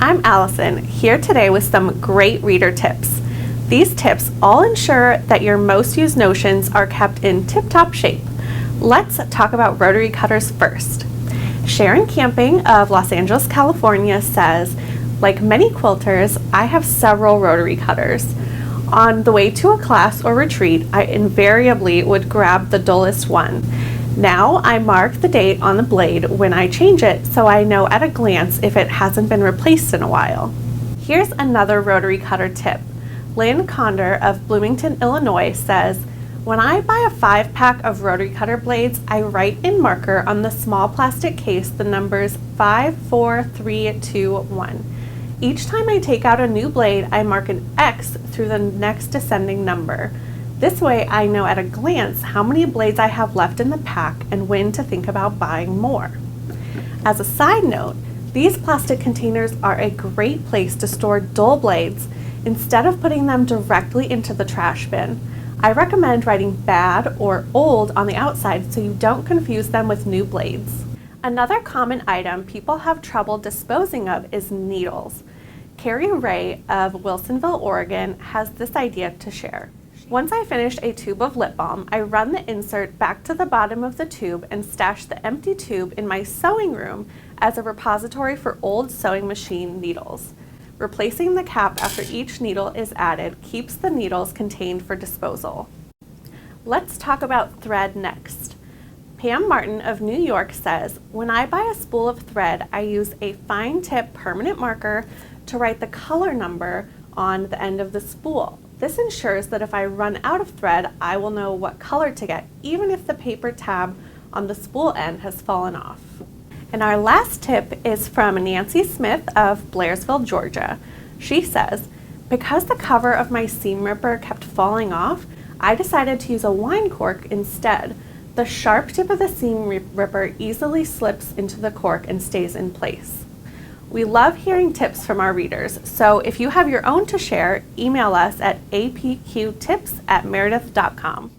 I'm Allison, here today with some great reader tips. These tips all ensure that your most used notions are kept in tip-top shape. Let's talk about rotary cutters first. Sharon Camping of Los Angeles, California says, like many quilters, I have several rotary cutters. On the way to a class or retreat, I invariably would grab the dullest one. Now I mark the date on the blade when I change it so I know at a glance if it hasn't been replaced in a while. Here's another rotary cutter tip. Lynne Conder of Bloomington, Illinois says, when I buy a 5-pack of rotary cutter blades, I write in marker on the small plastic case the numbers 5, 4, 3, 2, 1. Each time I take out a new blade, I mark an X through the next descending number. This way I know at a glance how many blades I have left in the pack and when to think about buying more. As a side note, these plastic containers are a great place to store dull blades instead of putting them directly into the trash bin. I recommend writing bad or old on the outside so you don't confuse them with new blades. Another common item people have trouble disposing of is needles. Kari Ray of Wilsonville, Oregon has this idea to share. Once I finish a tube of lip balm, I run the insert back to the bottom of the tube and stash the empty tube in my sewing room as a repository for old sewing machine needles. Replacing the cap after each needle is added keeps the needles contained for disposal. Let's talk about thread next. Pam Martin of New York says, when I buy a spool of thread, I use a fine tip permanent marker to write the color number on the end of the spool. This ensures that if I run out of thread, I will know what color to get, even if the paper tab on the spool end has fallen off. And our last tip is from Nancy Smith of Blairsville, Georgia. She says, because the cover of my seam ripper kept falling off, I decided to use a wine cork instead. The sharp tip of the seam ripper easily slips into the cork and stays in place. We love hearing tips from our readers, so if you have your own to share, email us at apqtips@meredith.com.